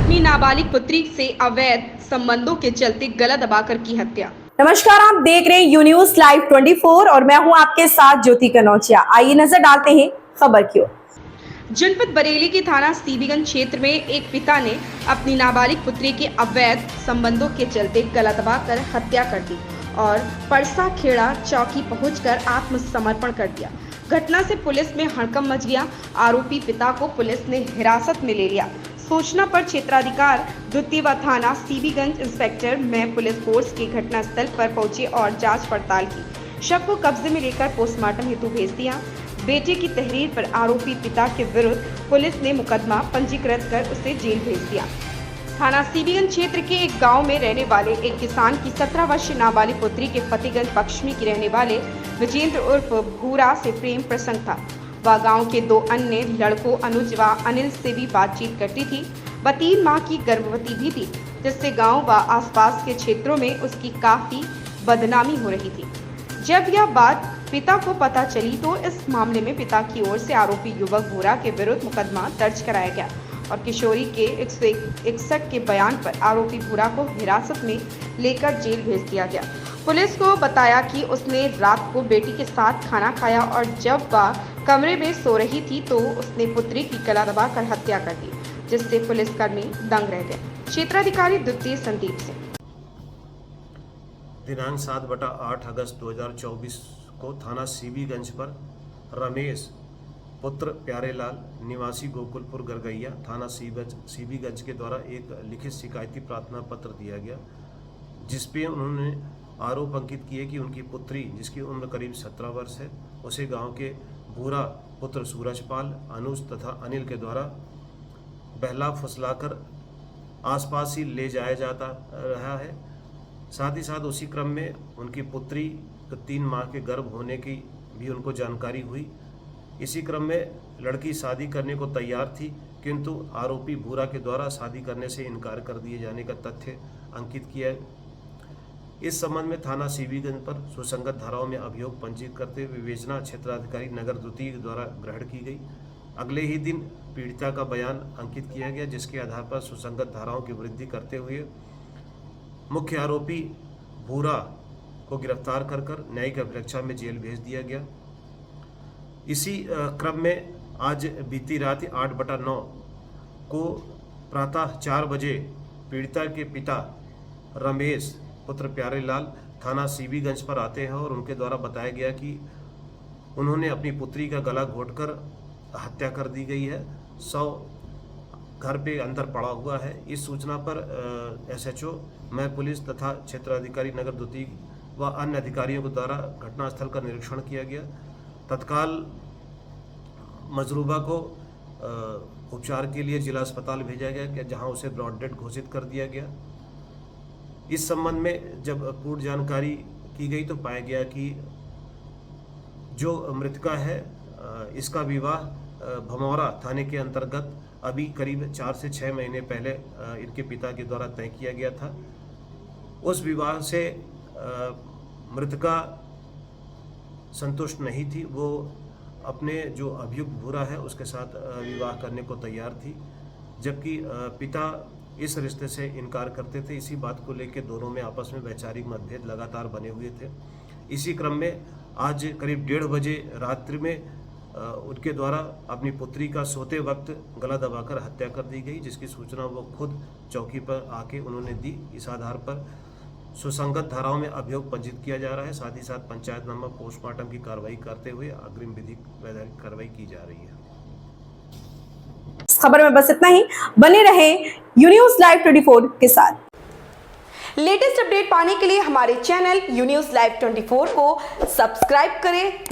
अपनी नाबालिग पुत्री से अवैध संबंधों के चलते गला दबाकर की हत्या। नमस्कार, आप देख रहे हैं यू न्यूज लाइव 24 और मैं हूं आपके साथ ज्योति कनौजिया। आइए नजर डालते हैं खबर की ओर। जनपद बरेली के थाना सीबीगंज क्षेत्र में एक पिता ने अपनी नाबालिग पुत्री के अवैध संबंधों के चलते गला दबाकर हत्या कर दी और परसा खेड़ा चौकी पहुंचकर आत्मसमर्पण कर दिया। घटना से पुलिस में हड़कंप मच गया। आरोपी पिता को पुलिस ने हिरासत में ले लिया। सूचना पर क्षेत्राधिकार द्वितीय व थाना सीबीगंज इंस्पेक्टर में पुलिस फोर्स के घटनास्थल पर पहुंचे और जांच पड़ताल की। शव को कब्जे में लेकर पोस्टमार्टम हेतु भेज दिया। बेटे की तहरीर पर आरोपी पिता के विरुद्ध पुलिस ने मुकदमा पंजीकृत कर उसे जेल भेज दिया। थाना सीबीगंज क्षेत्र के एक गांव में रहने वाले एक किसान की 17 वर्षीय नाबालिग पुत्री के फतेहगंज पश्चिमी की रहने वाले विजेंद्र उर्फ भूरा से प्रेम प्रसंग था। वह गांव के दो अन्य लड़कों अनुज व अनिल से भी बातचीत करती थी। वह 3 माह की गर्भवती भी थी, जिससे गांव व आसपास के क्षेत्रों में उसकी काफी बदनामी हो रही थी। जब यह बात पिता को पता चली तो इस मामले में पिता की ओर से आरोपी युवक भूरा के विरुद्ध मुकदमा दर्ज कराया गया और किशोरी के 161 के बयान पर आरोपी भूरा को हिरासत में लेकर जेल भेज दिया गया। पुलिस को बताया कि उसने रात को बेटी के साथ खाना खाया और जब वह कमरे में सो रही थी तो उसने पुत्री की गला दबाकर हत्या कर दी, जिससे पुलिसकर्मी दंग रह गए। क्षेत्राधिकारी द्वितीय संदीप सिंह। दिनांक 7/8 अगस्त 2024 को थाना सीबीगंज पर रमेश पुत्र प्यारेलाल निवासी गोकुलपुर गरगैया थाना सीबीगंज के द्वारा एक लिखित शिकायती प्रार्थना पत्र दिया गया, जिसपे उन्होंने आरोप अंकित किए कि उनकी पुत्री, जिसकी उम्र करीब 17 वर्ष है, उसे गांव के भूरा पुत्र सूरजपाल, अनुज तथा अनिल के द्वारा बहला फुसलाकर आसपास ही ले जाया जाता रहा है। साथ ही साथ उसी क्रम में उनकी पुत्री को 3 माह के गर्भ होने की भी उनको जानकारी हुई। इसी क्रम में लड़की शादी करने को तैयार थी, किंतु आरोपी भूरा के द्वारा शादी करने से इनकार कर दिए जाने का तथ्य अंकित किया। इस संबंध में थाना सीबीगंज पर सुसंगत धाराओं में अभियोग पंजीकृत करते हुए विवेचना क्षेत्राधिकारी नगर द्वितीय द्वारा ग्रहण की गई। अगले ही दिन पीड़िता का बयान अंकित किया गया, जिसके आधार पर सुसंगत धाराओं की वृद्धि करते हुए मुख्य आरोपी भूरा को गिरफ्तार कर न्यायिक अभिरक्षा में जेल भेज दिया गया। इसी क्रम में आज बीती रात 8/9 को प्रातः 4 बजे पीड़िता के पिता रमेश पुत्र प्यारेलाल थाना सीबीगंज पर आते हैं और उनके द्वारा बताया गया कि उन्होंने अपनी पुत्री का गला घोंटकर हत्या कर दी गई है। घर पे अंदर पड़ा हुआ है। इस सूचना पर एसएचओ मैं पुलिस तथा क्षेत्राधिकारी नगर द्वितीय व अन्य अधिकारियों के द्वारा घटनास्थल का निरीक्षण किया गया। तत्काल मजरूबा को उपचार के लिए जिला अस्पताल भेजा गया, जहां उसे ब्रॉड डेड घोषित कर दिया गया। इस संबंध में जब पूर्ण जानकारी की गई तो पाया गया कि जो मृतका है इसका विवाह भमौरा थाने के अंतर्गत अभी करीब 4 से 6 महीने पहले इनके पिता के द्वारा तय किया गया था। उस विवाह से मृतका संतुष्ट नहीं थी। वो अपने जो अभियुक्त भूरा है उसके साथ विवाह करने को तैयार थी, जबकि पिता इस रिश्ते से इनकार करते थे। इसी बात को लेकर दोनों में आपस में वैचारिक मतभेद लगातार बने हुए थे। इसी क्रम में आज करीब 1:30 बजे रात्रि में उनके द्वारा अपनी पुत्री का सोते वक्त गला दबाकर हत्या कर दी गई, जिसकी सूचना वो खुद चौकी पर आके उन्होंने दी। इस आधार पर सुसंगत धाराओं में अभियोग पंजीकृत किया जा रहा है। साथ ही साथ पंचायतनामा पोस्टमार्टम की कार्रवाई करते हुए अग्रिम विधिक वैधानिक कार्रवाई की जा रही है। इस खबर में बस इतना ही। बने रहे यू न्यूज लाइव 24 के साथ। लेटेस्ट अपडेट पाने के लिए हमारे चैनल यू न्यूज लाइव 24 को सब्सक्राइब करें।